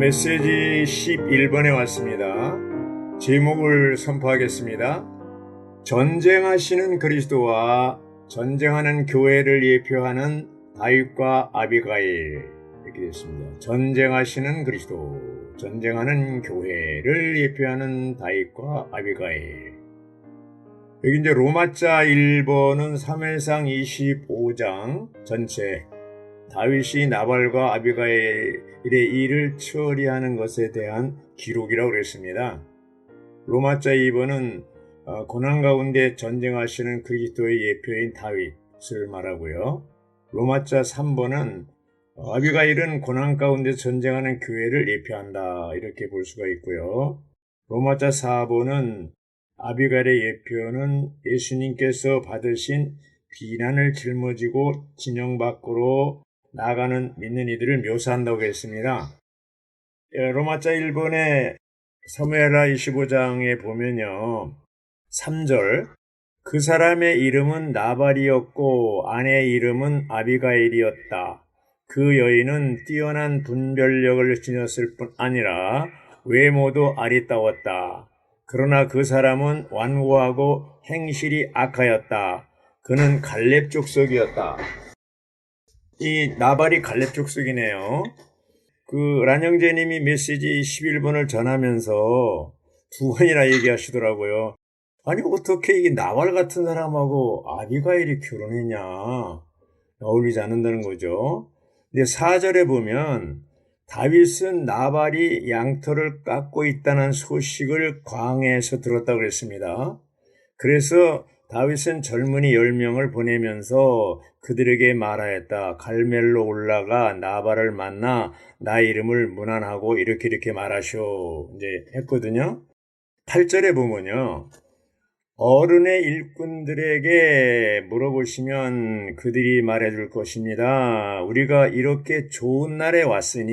메시지 11번에 왔습니다. 제목을 선포하겠습니다. 전쟁하시는 그리스도와 전쟁하는 교회를 예표하는 다윗과 아비가일. 이렇게 됐습니다. 전쟁하시는 그리스도, 전쟁하는 교회를 예표하는 다윗과 아비가일. 여기 이제 로마자 1번은 사무엘상 25장 전체, 다윗이 나발과 아비가일의 일을 처리하는 것에 대한 기록이라고 그랬습니다. 로마자 2번은 고난 가운데 전쟁하시는 그리스도의 예표인 다윗을 말하고요. 로마자 3번은 아비가일은 고난 가운데 전쟁하는 교회를 예표한다, 이렇게 볼 수가 있고요. 로마자 4번은 아비가일의 예표는 예수님께서 받으신 비난을 짊어지고 진영 밖으로 나가는 믿는 이들을 묘사한다고 했습니다. 로마자 1번의 사무엘하 25장에 보면요, 3절, 그 사람의 이름은 나발이었고 아내의 이름은 아비가일이었다. 그 여인은 뛰어난 분별력을 지녔을 뿐 아니라 외모도 아리따웠다. 그러나 그 사람은 완고하고 행실이 악하였다. 그는 갈렙 족속이었다. 이 나발이 갈렙 족속이네요. 란영재님이 메시지 11번을 전하면서 두 번이나 얘기하시더라고요. 아니, 어떻게 이게 나발 같은 사람하고 아비가일이 결혼했냐. 어울리지 않는다는 거죠. 근데 4절에 보면 다윗은 나발이 양털을 깎고 있다는 소식을 광야에서 들었다고 그랬습니다. 그래서 다윗은 젊은이 10명을 보내면서 그들에게 말하였다. 갈멜로 올라가 나발을 만나 나 이름을 문안하고 이렇게 말하쇼. 이제 했거든요. 8절에 보면요, 어른의 일꾼들에게 물어보시면 그들이 말해줄 것입니다. 우리가 이렇게 좋은 날에 왔으니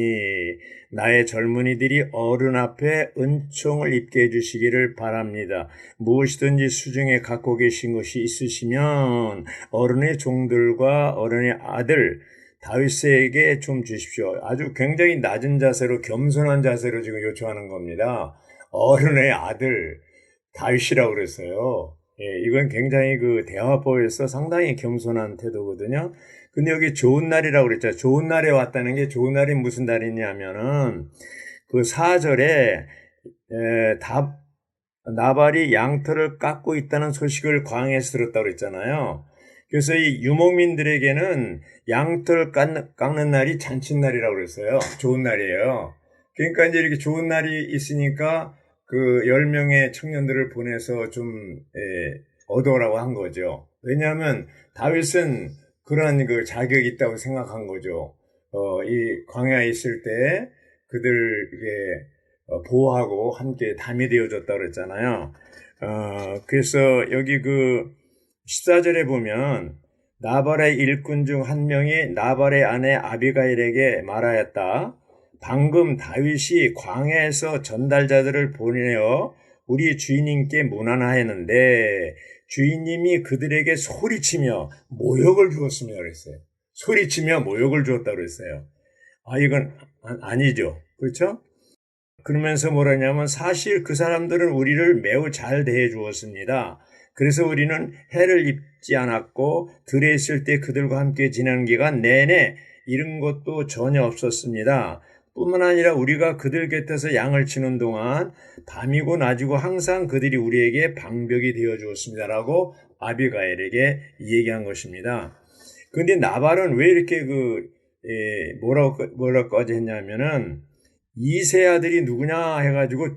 나의 젊은이들이 어른 앞에 은총을 입게 해주시기를 바랍니다. 무엇이든지 수중에 갖고 계신 것이 있으시면 어른의 종들과 어른의 아들 다윗에게 좀 주십시오. 아주 굉장히 낮은 자세로, 겸손한 자세로 지금 요청하는 겁니다. 어른의 아들 다윗이라고 그랬어요. 이건 굉장히 대화법에서 상당히 겸손한 태도거든요. 근데 여기 좋은 날이라고 그랬죠. 좋은 날에 왔다는 게, 좋은 날이 무슨 날이냐면은 4절에 나발이 양털을 깎고 있다는 소식을 광야에서 들었다고 그랬잖아요. 그래서 이 유목민들에게는 양털 깎는 날이 잔칫날이라고 그랬어요. 좋은 날이에요. 그러니까 이제 이렇게 좋은 날이 있으니까 10명의 청년들을 보내서 좀 얻어오라고 한 거죠. 왜냐하면 다윗은 그런 자격이 있다고 생각한 거죠. 이 광야에 있을 때 그들에게 보호하고 함께 담이 되어줬다고 그랬잖아요. 그래서 여기 14절에 보면 나발의 일꾼 중 한 명이 나발의 아내 아비가일에게 말하였다. 방금 다윗이 광야에서 전달자들을 보내어 우리 주인님께 문안하였는데 주인님이 그들에게 소리치며 모욕을 주었습니다 그랬어요. 소리치며 모욕을 주었다고 그랬어요. 이건 아니죠. 그렇죠? 그러면서 뭐라냐면, 사실 그 사람들은 우리를 매우 잘 대해 주었습니다. 그래서 우리는 해를 입지 않았고 들에 있을 때 그들과 함께 지내는 기간 내내 이런 것도 전혀 없었습니다. 뿐만 아니라 우리가 그들 곁에서 양을 치는 동안 밤이고 낮이고 항상 그들이 우리에게 방벽이 되어 주었습니다라고 아비가일에게 얘기한 것입니다. 그런데 나발은 왜 이렇게 뭐라고까지 했냐면은, 이세 아들이 누구냐 해가지고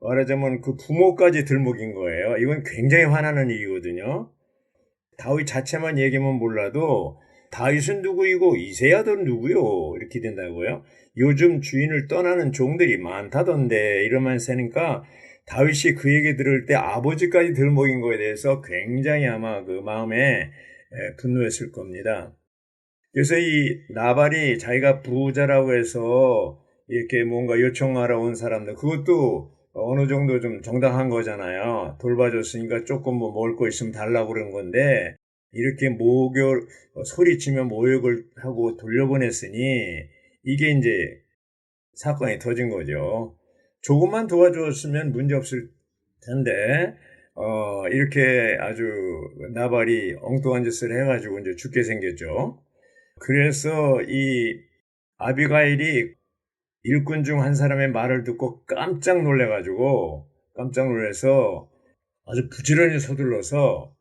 말하자면 부모까지 들먹인 거예요. 이건 굉장히 화나는 일이거든요. 다윗 자체만 얘기하면 몰라도 다윗은 누구이고 이세 아들은 누구요? 이렇게 된다고요. 요즘 주인을 떠나는 종들이 많다던데 이러면서 하니까 다윗이 그 얘기 들을 때 아버지까지 들먹인 거에 대해서 굉장히 아마 마음에 분노했을 겁니다. 그래서 이 나발이 자기가 부자라고 해서 이렇게 뭔가 요청하러 온 사람들, 그것도 어느 정도 좀 정당한 거잖아요. 돌봐줬으니까 조금 먹을 거 있으면 달라고 그런 건데, 이렇게 소리치며 모욕을 하고 돌려보냈으니, 이게 이제 사건이 터진 거죠. 조금만 도와줬으면 문제 없을 텐데, 이렇게 아주 나발이 엉뚱한 짓을 해가지고 이제 죽게 생겼죠. 그래서 이 아비가일이 일꾼 중 한 사람의 말을 듣고 깜짝 놀라서 아주 부지런히 서둘러서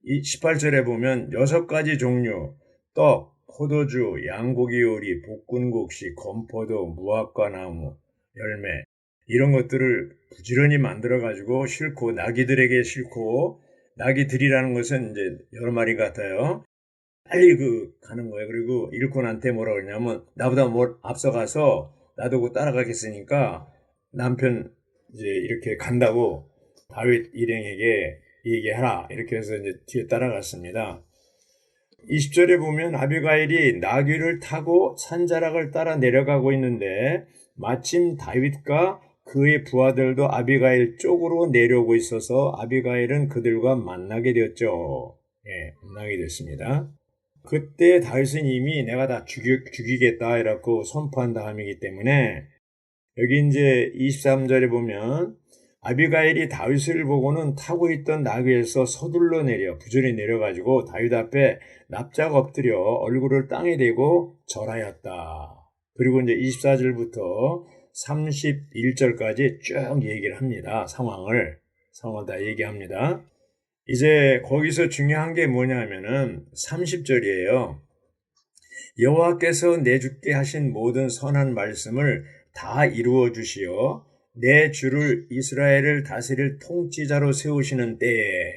이 18절에 보면 6가지 종류, 떡, 포도주, 양고기 요리, 볶은국시, 건포도, 무화과 나무, 열매 이런 것들을 부지런히 만들어 가지고 싣고 나귀들에게 싣고 나귀들이라는 것은 이제 여러 마리 같아요. 빨리 가는 거예요. 그리고 일꾼한테 뭐라 그러냐면 나보다 앞서가서 나도 따라가겠으니까 남편 이제 이렇게 간다고 다윗 일행에게 얘기하라. 이렇게 해서 이제 뒤에 따라갔습니다. 20절에 보면 아비가일이 나귀를 타고 산자락을 따라 내려가고 있는데 마침 다윗과 그의 부하들도 아비가일 쪽으로 내려오고 있어서 아비가일은 그들과 만나게 되었죠. 예, 만나게 됐습니다. 그때 다윗은 이미 내가 다 죽이겠다 이라고 선포한 다음이기 때문에 여기 이제 23절에 보면 아비가일이 다윗을 보고는 타고 있던 나귀에서 서둘러 내려 부지런히 내려가지고 다윗 앞에 납작 엎드려 얼굴을 땅에 대고 절하였다. 그리고 이제 24절부터 31절까지 쭉 얘기를 합니다. 상황을 다 얘기합니다. 이제 거기서 중요한 게 뭐냐면은 30절이에요. 여호와께서 내주께 하신 모든 선한 말씀을 다 이루어 주시어 내 주를 이스라엘을 다스릴 통치자로 세우시는 때에,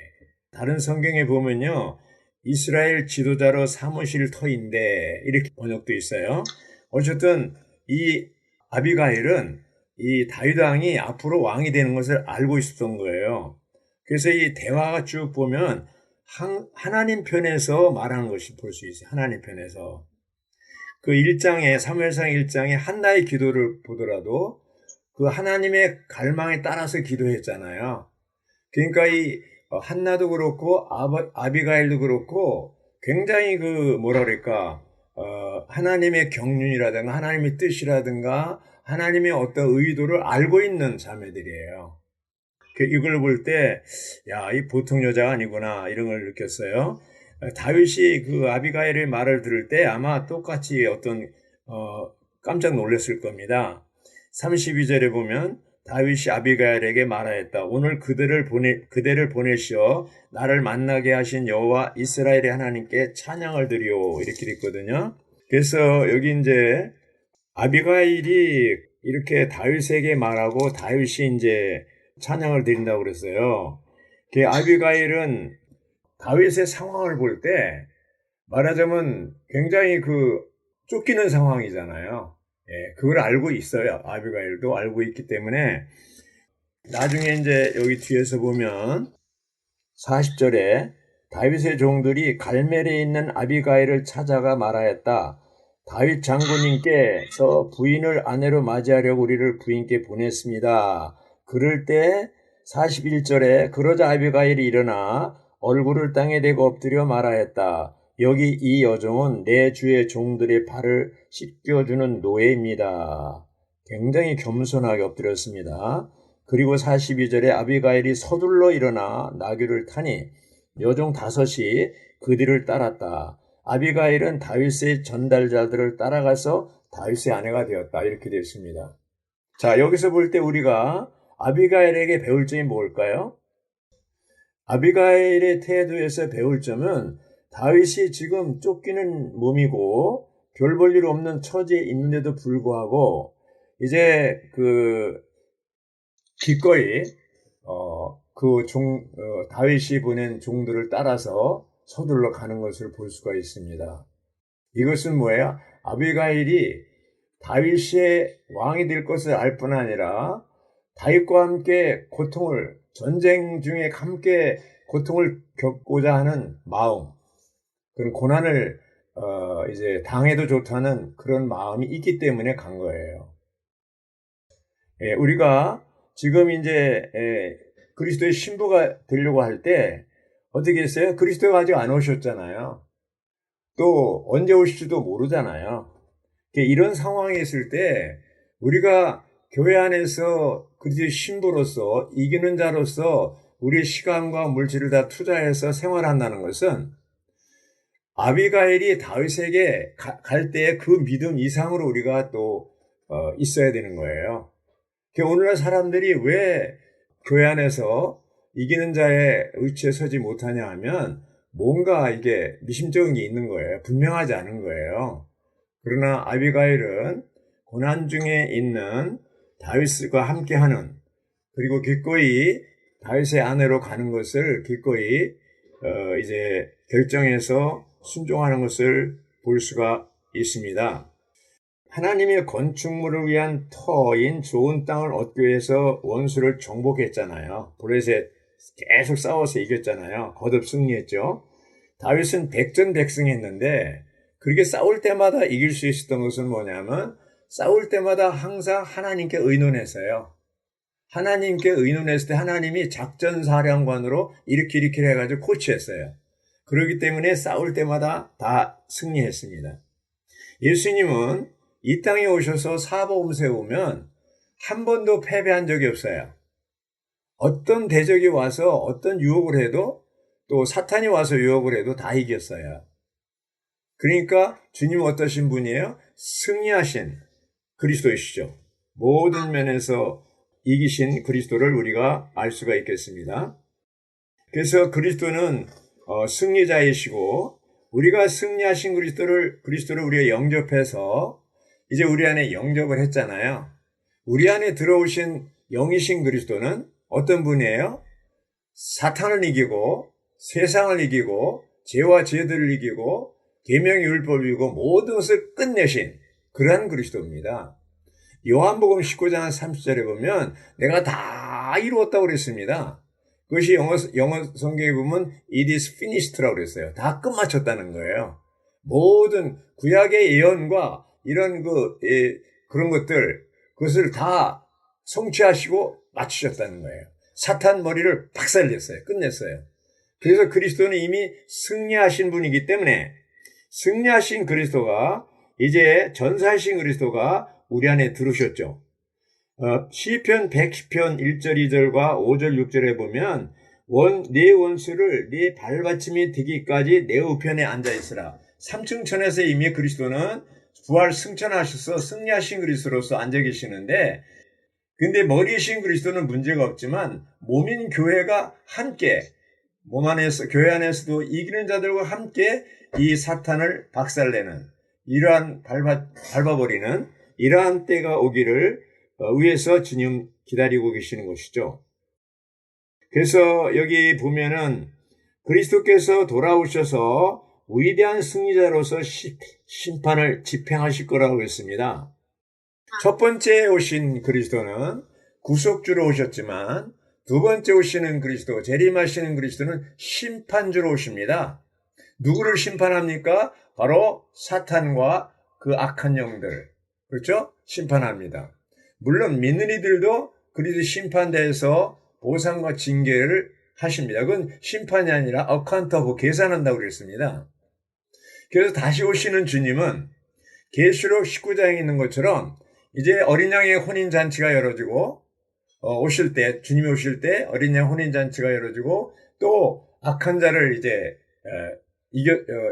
다른 성경에 보면요 이스라엘 지도자로 삼으실 터인데 이렇게 번역도 있어요. 어쨌든 이 아비가일은 이 다윗 왕이 앞으로 왕이 되는 것을 알고 있었던 거예요. 그래서 이 대화가 쭉 보면 하나님 편에서 말하는 것이 볼 수 있어요. 하나님 편에서. 그 1장에 사무엘상 1장에 한나의 기도를 보더라도 그 하나님의 갈망에 따라서 기도했잖아요. 그러니까 이 한나도 그렇고 아비가일도 그렇고 굉장히 뭐라 그럴까 하나님의 경륜이라든가 하나님의 뜻이라든가 하나님의 어떤 의도를 알고 있는 자매들이에요. 이걸 볼 때, 야, 이 보통 여자가 아니구나, 이런 걸 느꼈어요. 다윗이 그 아비가일의 말을 들을 때 아마 똑같이 깜짝 놀랐을 겁니다. 32절에 보면 다윗이 아비가일에게 말하였다. 오늘 그대를 보내시어 나를 만나게 하신 여호와 이스라엘의 하나님께 찬양을 드리오. 이렇게 됐거든요. 그래서 여기 이제 아비가일이 이렇게 다윗에게 말하고 다윗이 이제 찬양을 드린다고 그랬어요. 아비가일은 다윗의 상황을 볼 때 말하자면 굉장히 쫓기는 상황이잖아요. 예, 그걸 알고 있어요. 아비가일도 알고 있기 때문에 나중에 이제 여기 뒤에서 보면 40절에 다윗의 종들이 갈멜에 있는 아비가일을 찾아가 말하였다. 다윗 장군님께서 부인을 아내로 맞이하려고 우리를 부인께 보냈습니다. 그럴 때 41절에 그러자 아비가일이 일어나 얼굴을 땅에 대고 엎드려 말하였다. 여기 이 여종은 내 주의 종들의 발을 씻겨주는 노예입니다. 굉장히 겸손하게 엎드렸습니다. 그리고 42절에 아비가일이 서둘러 일어나 나귀를 타니 여종 5이 그 뒤를 따랐다. 아비가일은 다윗의 전달자들을 따라가서 다윗의 아내가 되었다. 이렇게 되어 있습니다. 자, 여기서 볼 때 우리가 아비가일에게 배울 점이 뭘까요? 아비가일의 태도에서 배울 점은 다윗이 지금 쫓기는 몸이고 별 볼 일 없는 처지에 있는데도 불구하고 이제 기꺼이 다윗이 보낸 종들을 따라서 서둘러 가는 것을 볼 수가 있습니다. 이것은 뭐예요? 아비가일이 다윗의 왕이 될 것을 알 뿐 아니라 다윗과 함께 전쟁 중에 함께 고통을 겪고자 하는 마음, 그런 고난을 이제 당해도 좋다는 그런 마음이 있기 때문에 간 거예요. 예, 우리가 지금 이제 그리스도의 신부가 되려고 할 때 어떻게 했어요? 그리스도가 아직 안 오셨잖아요. 또 언제 오실지도 모르잖아요. 이런 상황에 있을 때 우리가 교회 안에서 그리스도의 신부로서 이기는 자로서 우리의 시간과 물질을 다 투자해서 생활한다는 것은 아비가일이 다윗에게 갈 때의 그 믿음 이상으로 우리가 또 있어야 되는 거예요. 오늘날 사람들이 왜 교회 안에서 이기는 자의 위치에 서지 못하냐 하면 뭔가 이게 미심쩍은 게 있는 거예요. 분명하지 않은 거예요. 그러나 아비가일은 고난 중에 있는 다윗과 함께하는, 그리고 기꺼이 다윗의 아내로 가는 것을 기꺼이 이제 결정해서 순종하는 것을 볼 수가 있습니다. 하나님의 건축물을 위한 터인 좋은 땅을 얻기 위해서 원수를 정복했잖아요. 블레셋 계속 싸워서 이겼잖아요. 거듭 승리했죠. 다윗은 백전백승했는데 그렇게 싸울 때마다 이길 수 있었던 것은 뭐냐면 싸울 때마다 항상 하나님께 의논했어요. 하나님께 의논했을 때 하나님이 작전사령관으로 이렇게 해가지고 코치했어요. 그렇기 때문에 싸울 때마다 다 승리했습니다. 예수님은 이 땅에 오셔서 사복음 세우면 한 번도 패배한 적이 없어요. 어떤 대적이 와서 어떤 유혹을 해도, 또 사탄이 와서 유혹을 해도 다 이겼어요. 그러니까 주님은 어떠신 분이에요? 승리하신 그리스도이시죠. 모든 면에서 이기신 그리스도를 우리가 알 수가 있겠습니다. 그래서 그리스도는 승리자이시고, 우리가 승리하신 그리스도를 우리가 영접해서 이제 우리 안에 영접을 했잖아요. 우리 안에 들어오신 영이신 그리스도는 어떤 분이에요? 사탄을 이기고 세상을 이기고 죄와 죄들을 이기고 계명의 율법을 이기고 모든 것을 끝내신 그러한 그리스도입니다. 요한복음 19장 30절에 보면 내가 다 이루었다고 그랬습니다. 그것이 영어 성경에 보면 it is finished라고 그랬어요. 다 끝마쳤다는 거예요. 모든 구약의 예언과 이런 그런 것들, 그것을 다 성취하시고 마치셨다는 거예요. 사탄 머리를 박살냈어요. 끝냈어요. 그래서 그리스도는 이미 승리하신 분이기 때문에 승리하신 그리스도가 이제 전사하신 그리스도가 우리 안에 들어오셨죠. 시편 110편 1절 2절과 5절 6절에 보면 네 원수를 네 발받침이 되기까지 내 우편에 앉아있으라. 삼층천에서 이미 그리스도는 부활 승천하셔서 승리하신 그리스도로서 앉아 계시는데, 근데 머리이신 그리스도는 문제가 없지만 몸인 교회가 함께 몸 안에서 교회 안에서도 이기는 자들과 함께 이 사탄을 박살내는, 이러한 밟아버리는 이러한 때가 오기를 위해서 주님 기다리고 계시는 것이죠. 그래서 여기 보면은 그리스도께서 돌아오셔서 위대한 승리자로서 심판을 집행하실 거라고 했습니다. 첫 번째 오신 그리스도는 구속주로 오셨지만 두 번째 오시는 그리스도, 재림하시는 그리스도는 심판주로 오십니다. 누구를 심판합니까? 바로 사탄과 그 악한 영들, 그렇죠? 심판합니다. 물론 믿는 이들도 그리스도 심판대에서 보상과 징계를 하십니다. 그건 심판이 아니라 어카운트하고 계산한다고 그랬습니다. 그래서 다시 오시는 주님은 계시록 19장에 있는 것처럼 이제 어린 양의 혼인잔치가 열어지고 오실 때, 주님이 오실 때 어린 양 혼인잔치가 열어지고 또 악한 자를 이제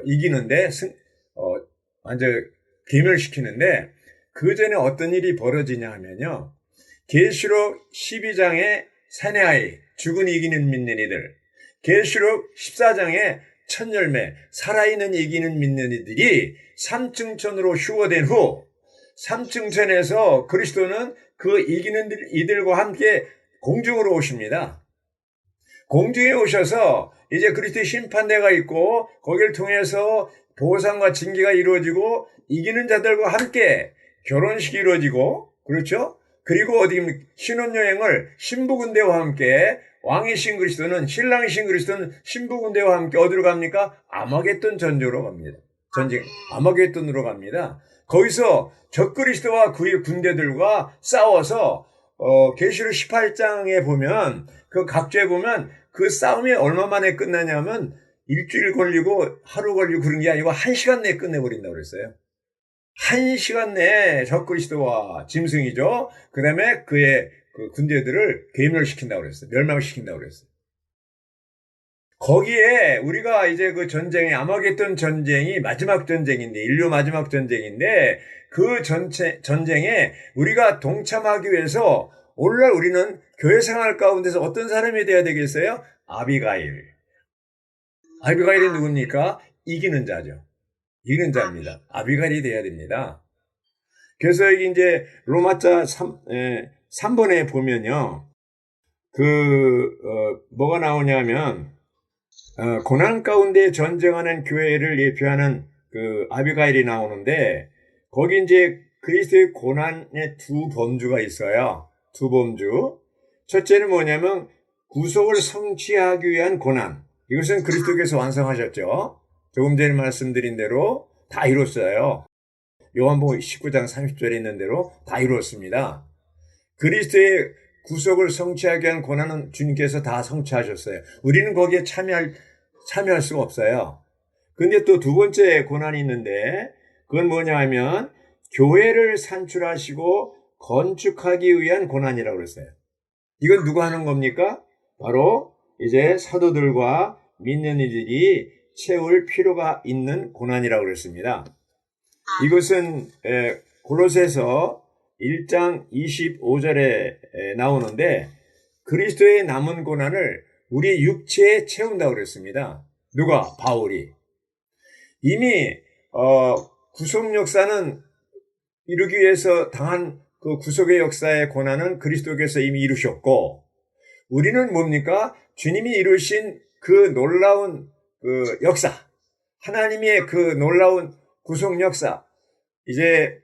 이기는데 완전 괴멸시키는데, 그 전에 어떤 일이 벌어지냐 하면요, 계시록 12장에 사내아이, 죽은 이기는 믿는 이들, 계시록 14장에 첫 열매, 살아있는 이기는 믿는 이들이 삼층천으로 휴거된 후 삼층천에서 그리스도는 그 이기는 이들과 함께 공중으로 오십니다. 공중에 오셔서 이제 그리스도의 심판대가 있고 거기를 통해서 보상과 징계가 이루어지고 이기는 자들과 함께 결혼식이 이루어지고, 그렇죠? 그리고 신혼여행을 신부군대와 함께, 왕이신 그리스도는, 신랑이신 그리스도는 신부군대와 함께 어디로 갑니까? 아마겟돈 전쟁으로 갑니다. 아마겟돈으로 갑니다. 거기서 적그리스도와 그의 군대들과 싸워서 계시록 18장에 보면 그 각주에 보면 그 싸움이 얼마 만에 끝나냐면 일주일 걸리고 하루 걸리고 그런 게 아니고 1시간 내에 끝내버린다고 그랬어요. 1시간 내에 적그리스도와 짐승이죠. 그 다음에 그의 그 군대들을 괴멸시킨다고 그랬어요. 멸망시킨다고 그랬어요. 거기에 우리가 이제 그 전쟁이, 아마겟돈 전쟁이 마지막 전쟁인데, 인류 마지막 전쟁인데, 그 전쟁에 우리가 동참하기 위해서 오늘날 우리는 교회 생활 가운데서 어떤 사람이 돼야 되겠어요? 아비가일. 아비가일이 누굽니까? 이기는 자죠. 이기는 자입니다. 아비가일이 돼야 됩니다. 그래서 여기 이제 로마자 3번에 보면요. 뭐가 나오냐면, 고난 가운데 전쟁하는 교회를 예표하는 그 아비가일이 나오는데, 거기 이제 그리스도의 고난의 두 범주가 있어요. 두 범주. 첫째는 뭐냐면, 구속을 성취하기 위한 고난. 이것은 그리스도께서 완성하셨죠. 조금 전에 말씀드린 대로 다 이뤘어요. 요한복음 19장 30절에 있는 대로 다 이루었습니다. 그리스도의 구속을 성취하기 위한 고난은 주님께서 다 성취하셨어요. 우리는 거기에 참여할 수가 없어요. 근데 또 두 번째 고난이 있는데, 그건 뭐냐 하면, 교회를 산출하시고 건축하기 위한 고난이라고 그랬어요. 이건 누가 하는 겁니까? 바로 이제 사도들과 믿는 이들이 채울 필요가 있는 고난이라고 그랬습니다. 이것은 골로새서 1장 25절에 나오는데, 그리스도의 남은 고난을 우리 육체에 채운다고 그랬습니다. 누가? 바울이. 이미 구속 역사는 이루기 위해서 당한 그 구속의 역사의 고난은 그리스도께서 이미 이루셨고, 우리는 뭡니까? 주님이 이루신 그 놀라운 그 역사, 하나님의 그 놀라운 구속 역사, 이제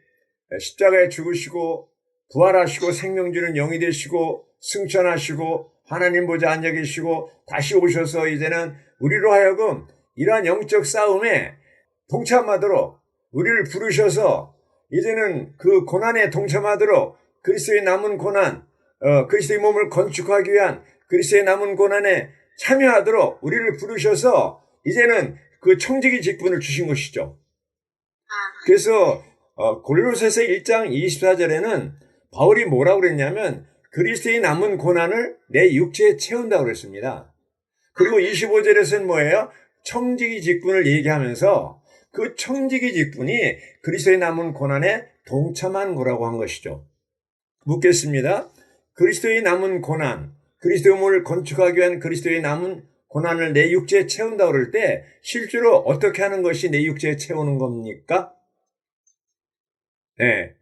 십자가에 죽으시고 부활하시고 생명 주는 영이 되시고 승천하시고 하나님 보좌 앉아 계시고 다시 오셔서 이제는 우리로 하여금 이러한 영적 싸움에 동참하도록 우리를 부르셔서 이제는 그 고난에 동참하도록 그리스도의 남은 고난, 그리스도의 몸을 건축하기 위한 그리스도의 남은 고난에 참여하도록 우리를 부르셔서 이제는 그 청지기 직분을 주신 것이죠. 그래서 골로새서 1장 24절에는 바울이 뭐라고 그랬냐면 그리스도의 남은 고난을 내 육체에 채운다고 그랬습니다. 그리고 25절에서는 뭐예요? 청지기 직분을 얘기하면서 그 청지기 직분이 그리스도의 남은 고난에 동참한 거라고 한 것이죠. 묻겠습니다. 그리스도의 남은 고난, 그리스도의 몸을 건축하기 위한 그리스도의 남은 고난을 내 육체에 채운다고 그럴 때 실제로 어떻게 하는 것이 내 육체에 채우는 겁니까? 네,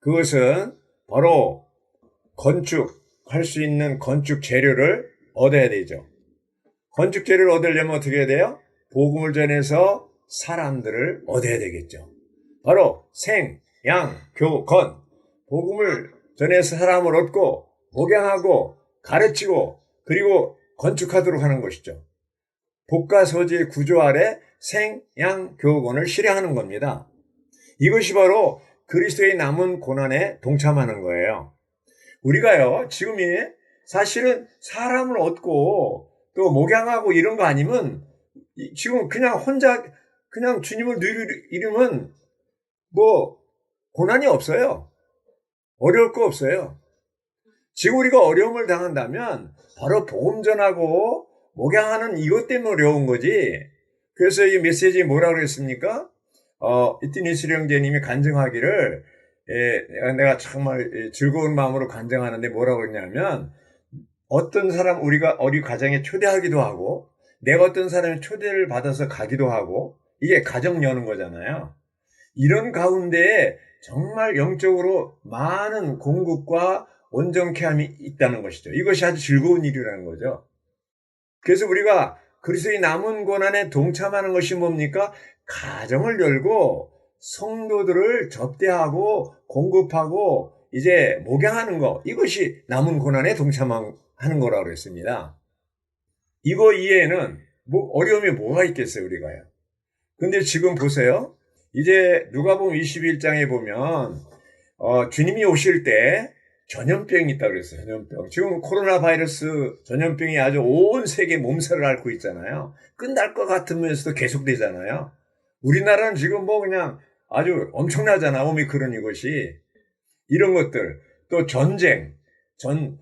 그것은 바로 건축할 수 있는 건축 재료를 얻어야 되죠. 건축 재료를 얻으려면 어떻게 해야 돼요? 복음을 전해서 사람들을 얻어야 되겠죠. 바로 생, 양, 교, 건. 복음을 전해서 사람을 얻고 목양하고 가르치고 그리고 건축하도록 하는 것이죠. 복가서지의 구조 아래 생, 양, 교건을 실행하는 겁니다. 이것이 바로 그리스도의 남은 고난에 동참하는 거예요. 우리가요, 지금이 사실은 사람을 얻고 또 목양하고 이런 거 아니면 지금 그냥 혼자 그냥 주님을 누리면 뭐 고난이 없어요. 어려울 거 없어요. 지금 우리가 어려움을 당한다면 바로 복음 전하고 목양하는 이것 때문에 어려운 거지. 그래서 이 메시지에 뭐라고 그랬습니까? 이티니스 형제님이 간증하기를 내가 정말 즐거운 마음으로 간증하는데 뭐라고 그랬냐면 어떤 사람 우리가 우리 가정에 초대하기도 하고 내가 어떤 사람의 초대를 받아서 가기도 하고 이게 가정 여는 거잖아요. 이런 가운데에 정말 영적으로 많은 공급과 온전케함이 있다는 것이죠. 이것이 아주 즐거운 일이라는 거죠. 그래서 우리가 그리스도의 남은 고난에 동참하는 것이 뭡니까? 가정을 열고 성도들을 접대하고 공급하고 이제 목양하는 거, 이것이 남은 고난에 동참하는 거라고 그랬습니다. 이거 이외에는 뭐 어려움이 뭐가 있겠어요, 우리가요. 근데 지금 보세요. 이제 누가복음 21장에 보면 주님이 오실 때 전염병이 있다고 그랬어요. 전염병. 지금 코로나 바이러스 전염병이 아주 온 세계 몸살을 앓고 있잖아요. 끝날 것 같으면서도 계속되잖아요. 우리나라는 지금 뭐 그냥 아주 엄청나잖아. 오미크론 이것이. 이런 것들. 또 전쟁.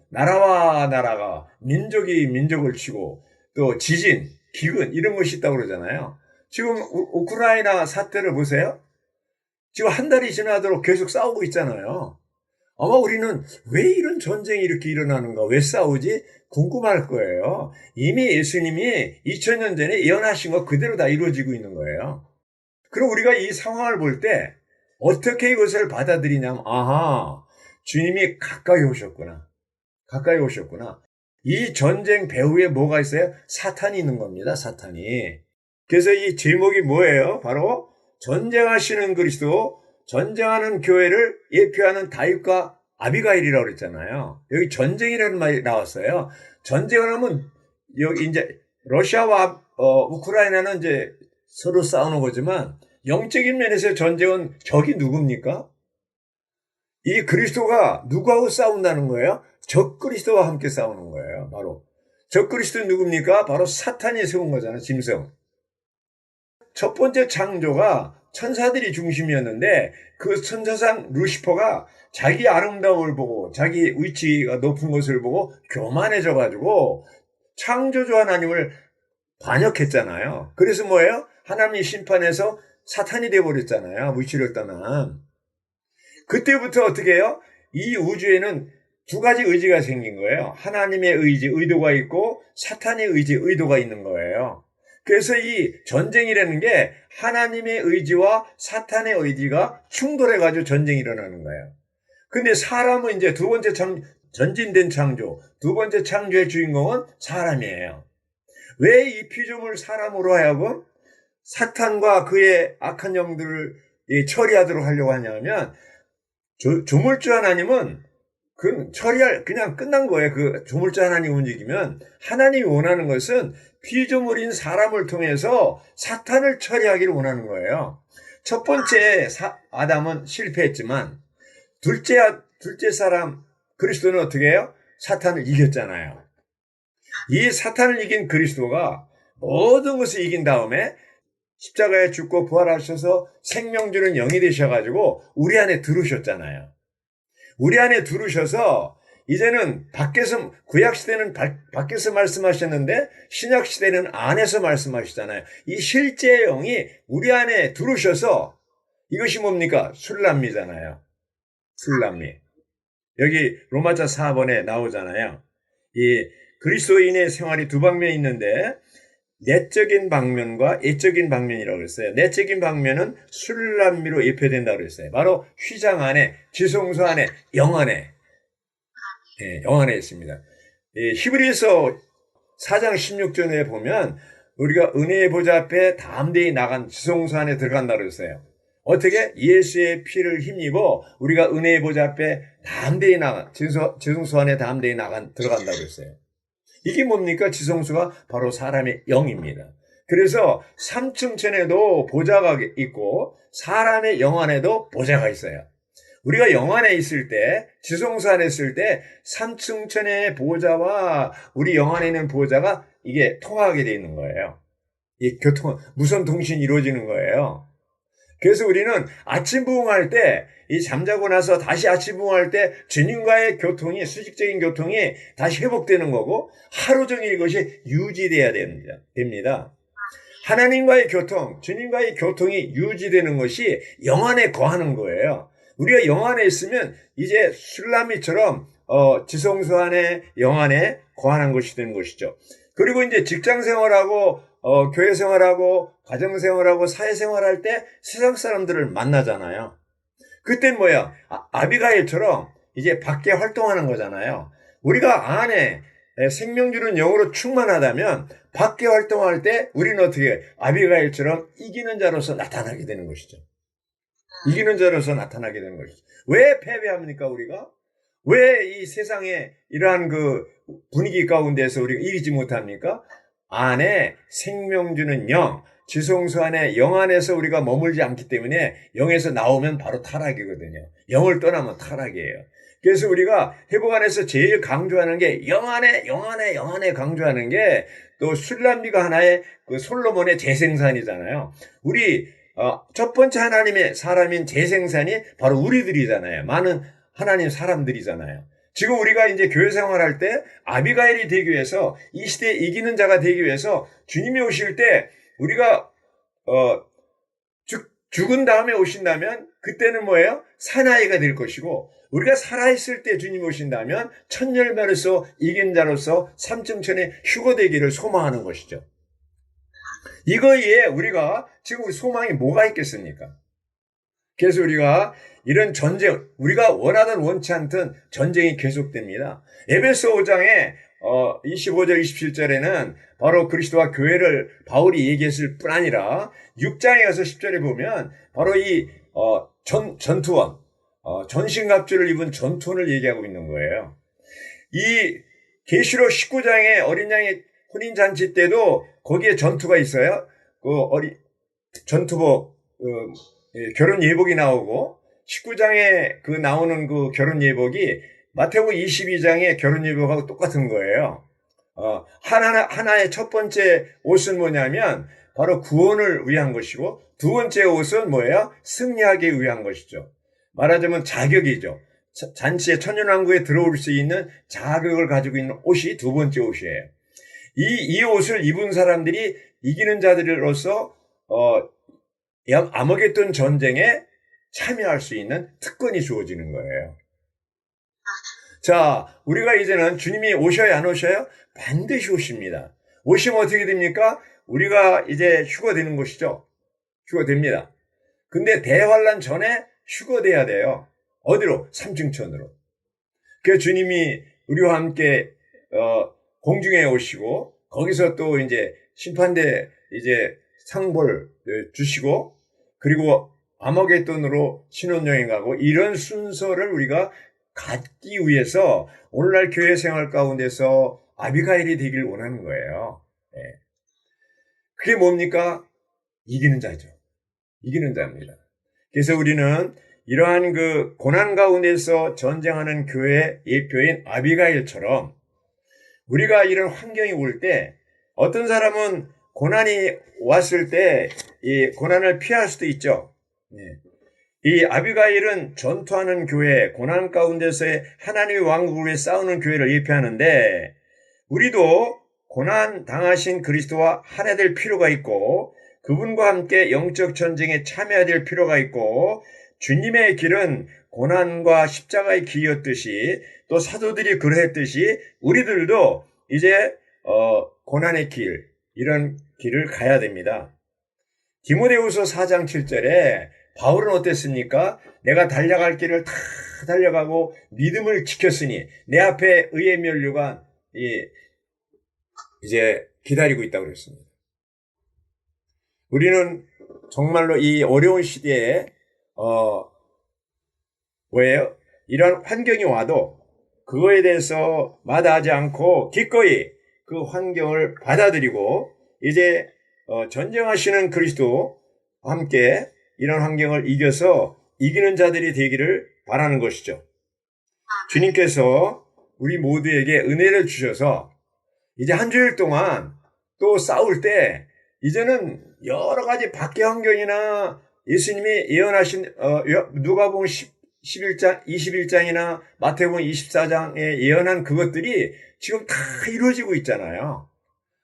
나라와 나라가 민족이 민족을 치고 또 지진, 기근 이런 것이 있다고 그러잖아요. 지금 우크라이나 사태를 보세요. 지금 한 달이 지나도록 계속 싸우고 있잖아요. 아마 우리는 왜 이런 전쟁이 이렇게 일어나는가, 왜 싸우지? 궁금할 거예요. 이미 예수님이 2000년 전에 예언하신 거 그대로 다 이루어지고 있는 거예요. 그럼 우리가 이 상황을 볼 때 어떻게 이것을 받아들이냐면, 아하, 주님이 가까이 오셨구나. 가까이 오셨구나. 이 전쟁 배후에 뭐가 있어요? 사탄이 있는 겁니다, 사탄이. 그래서 이 제목이 뭐예요? 바로 전쟁하시는 그리스도, 전쟁하는 교회를 예표하는 다윗과 아비가일이라고 그랬잖아요. 여기 전쟁이라는 말이 나왔어요. 전쟁을 하면 여기 이제 러시아와 우크라이나는 이제 서로 싸우는 거지만 영적인 면에서 전쟁은 적이 누굽니까? 이 그리스도가 누구하고 싸운다는 거예요? 적 그리스도와 함께 싸우는 거예요. 바로 적 그리스도 누굽니까? 바로 사탄이 세운 거잖아요. 짐승. 첫 번째 창조가 천사들이 중심이었는데 그 천사상 루시퍼가 자기 아름다움을 보고 자기 위치가 높은 것을 보고 교만해져 가지고 창조주 하나님을 반역했잖아요. 그래서 뭐예요? 하나님이 심판해서 사탄이 되어버렸잖아요. 위치를 떠난. 그때부터 어떻게 해요? 이 우주에는 두 가지 의지가 생긴 거예요. 하나님의 의지, 의도가 있고 사탄의 의지, 의도가 있는 거예요. 그래서 이 전쟁이라는 게 하나님의 의지와 사탄의 의지가 충돌해가지고 전쟁이 일어나는 거예요. 근데 사람은 이제 두 번째 전진된 창조, 두 번째 창조의 주인공은 사람이에요. 왜 이 피조물 사람으로 하여금 사탄과 그의 악한 영들을 처리하도록 하려고 하냐면 조물주 하나님은 그냥 끝난 거예요. 그 조물주 하나님 움직이면 하나님이 원하는 것은 피조물인 사람을 통해서 사탄을 처리하기를 원하는 거예요. 첫 번째 아담은 실패했지만 둘째 사람 그리스도는 어떻게 해요? 사탄을 이겼잖아요. 이 사탄을 이긴 그리스도가 모든 것을 이긴 다음에 십자가에 죽고 부활하셔서 생명 주는 영이 되셔가지고 우리 안에 들으셨잖아요. 우리 안에 들으셔서 이제는 밖에서 구약시대는 밖에서 말씀하셨는데 신약시대는 안에서 말씀하시잖아요. 이 실제의 영이 우리 안에 들으셔서 이것이 뭡니까? 술람미잖아요. 술람미. 여기 로마자 4번에 나오잖아요. 이 그리스도인의 생활이 두 방면이 있는데 내적인 방면과 외적인 방면이라고 그랬어요. 내적인 방면은 술람미로 예표된다고 그랬어요. 바로 휘장 안에, 지성소 안에, 영 안에, 영 안에 있습니다. 히브리서 4장 16절에 보면 우리가 은혜의 보좌 앞에 담대히 나간 지성소 안에 들어간다고 그랬어요. 어떻게? 예수의 피를 힘입어 우리가 은혜의 보좌 앞에 담대히 나간, 지성소 안에 담대히 들어간다고 그랬어요. 이게 뭡니까? 지성소가 바로 사람의 영입니다. 그래서 3층천에도 보좌가 있고 사람의 영 안에도 보좌가 있어요. 우리가 영 안에 있을 때, 지성소 안에 있을 때 3층천의 보좌와 우리 영 안에 있는 보좌가 이게 통하게 되어 있는 거예요. 이 무선 통신이 이루어지는 거예요. 그래서 우리는 아침 부흥할 때, 이 잠자고 나서 다시 아침 부흥할 때 주님과의 교통이, 수직적인 교통이 다시 회복되는 거고 하루 종일 이것이 유지돼야 됩니다. 하나님과의 교통, 주님과의 교통이 유지되는 것이 영 안에 거하는 거예요. 우리가 영 안에 있으면 이제 술라미처럼 지성소 안에, 영 안에 거하는 것이 되는 것이죠. 그리고 이제 직장 생활하고 교회 생활하고 가정 생활하고 사회 생활할 때 세상 사람들을 만나잖아요. 그땐 뭐야? 아비가일처럼 이제 밖에 활동하는 거잖아요. 우리가 안에 생명 주는 영으로 충만하다면 밖에 활동할 때 우리는 어떻게 아비가일처럼 이기는 자로서 나타나게 되는 것이죠. 이기는 자로서 나타나게 되는 것이죠. 왜 패배합니까, 우리가? 왜 이 세상에 이러한 그 분위기 가운데서 우리가 이기지 못합니까? 안에 생명 주는 영, 지성소 안에 영 안에서 우리가 머물지 않기 때문에 영에서 나오면 바로 타락이거든요. 영을 떠나면 타락이에요. 그래서 우리가 회복 안에서 제일 강조하는 게 영 안에 강조하는 게 또 술람미가 하나의 그 솔로몬의 재생산이잖아요. 우리 첫 번째 하나님의 사람인 재생산이 바로 우리들이잖아요. 많은 하나님 사람들이잖아요. 지금 우리가 이제 교회 생활할 때 아비가일이 되기 위해서, 이 시대에 이기는 자가 되기 위해서 주님이 오실 때 우리가 죽은 다음에 오신다면 그때는 뭐예요? 사나이가 될 것이고, 우리가 살아있을 때 주님 오신다면 천열매로서 이긴 자로서 삼층천의 휴거되기를 소망하는 것이죠. 이거에 우리가 지금 우리 소망이 뭐가 있겠습니까? 그래서 우리가 이런 전쟁, 우리가 원하든 원치 않든 전쟁이 계속됩니다. 에베소 5장에 25절 27절에는 바로 그리스도와 교회를 바울이 얘기했을 뿐 아니라 6장에 가서 10절에 보면 바로 이 전투원, 전신갑주를 입은 전투원을 얘기하고 있는 거예요. 이 계시록 19장에 어린 양의 혼인잔치 때도 거기에 전투가 있어요. 전투복, 결혼 예복이 나오고, 19장에 나오는 그 결혼 예복이 마태복음 22장의 결혼 예복하고 똑같은 거예요. 하나의 첫 번째 옷은 뭐냐면 바로 구원을 위한 것이고, 두 번째 옷은 뭐예요? 승리하기 위한 것이죠. 말하자면 자격이죠. 잔치에 천년왕국에 들어올 수 있는 자격을 가지고 있는 옷이 두 번째 옷이에요. 이 옷을 입은 사람들이 이기는 자들로서 아머겟돈 전쟁에 참여할 수 있는 특권이 주어지는 거예요. 자, 우리가 이제는 주님이 오셔야 안 오셔요? 반드시 오십니다. 오시면 어떻게 됩니까? 우리가 이제 휴거되는 것이죠. 휴거됩니다. 근데 대환란 전에 휴거돼야 돼요. 어디로? 삼층천으로. 그래서 주님이 우리와 함께 공중에 오시고, 거기서 또 이제 심판대 이제 상벌 주시고, 그리고 아머겟돈으로 신혼여행 가고, 이런 순서를 우리가 갖기 위해서 오늘날 교회 생활 가운데서 아비가일이 되길 원하는 거예요. 네. 그게 뭡니까? 이기는 자죠. 이기는 자입니다. 그래서 우리는 이러한 그 고난 가운데서 전쟁하는 교회의 예표인 아비가일처럼, 우리가 이런 환경이 올 때, 어떤 사람은 고난이 왔을 때 이 고난을 피할 수도 있죠. 네. 이 아비가일은 전투하는 교회, 고난 가운데서의 하나님의 왕국을 위해 싸우는 교회를 예표하는데, 우리도 고난 당하신 그리스도와 하나 될 필요가 있고, 그분과 함께 영적 전쟁에 참여해야 될 필요가 있고, 주님의 길은 고난과 십자가의 길이었듯이, 또 사도들이 그러했듯이 우리들도 이제 고난의 길, 이런 길을 가야 됩니다. 디모데후서 4장 7절에 바울은 어땠습니까? 내가 달려갈 길을 다 달려가고 믿음을 지켰으니 내 앞에 의의 면류가 이제 기다리고 있다고 그랬습니다. 우리는 정말로 이 어려운 시대에 왜요? 이런 환경이 와도 그거에 대해서 마다하지 않고 기꺼이 그 환경을 받아들이고, 이제 전쟁하시는 그리스도와 함께 이런 환경을 이겨서 이기는 자들이 되기를 바라는 것이죠. 주님께서 우리 모두에게 은혜를 주셔서 이제 한 주일 동안 또 싸울 때, 이제는 여러 가지 밖의 환경이나 예수님이 예언하신 누가복음 11장, 21장이나 마태복음 24장에 예언한 그것들이 지금 다 이루어지고 있잖아요.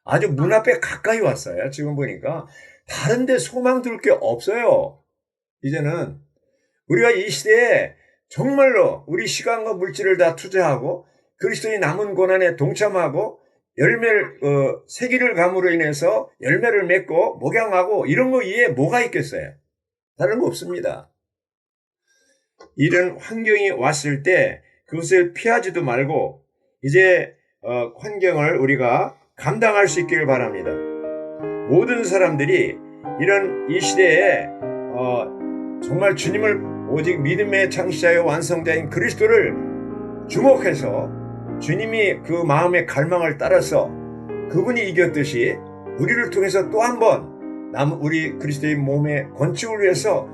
아주 문 앞에 가까이 왔어요. 지금 보니까 다른 데 소망 둘 게 없어요. 이제는 우리가 이 시대에 정말로 우리 시간과 물질을 다 투자하고 그리스도의 남은 고난에 동참하고 열매를 세기를 감으로 인해서 열매를 맺고 목양하고 이런 거 위에 뭐가 있겠어요? 다른 거 없습니다. 이런 환경이 왔을 때 그것을 피하지도 말고 이제 환경을 우리가 감당할 수 있기를 바랍니다. 모든 사람들이 이런 이 시대에 정말 주님을 오직 믿음의 창시자요 완성자인 그리스도를 주목해서 주님이 그 마음의 갈망을 따라서 그분이 이겼듯이 우리를 통해서 또 한 번 우리 그리스도의 몸의 건축을 위해서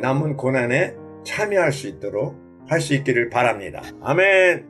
남은 고난에 참여할 수 있도록 할 수 있기를 바랍니다. 아멘.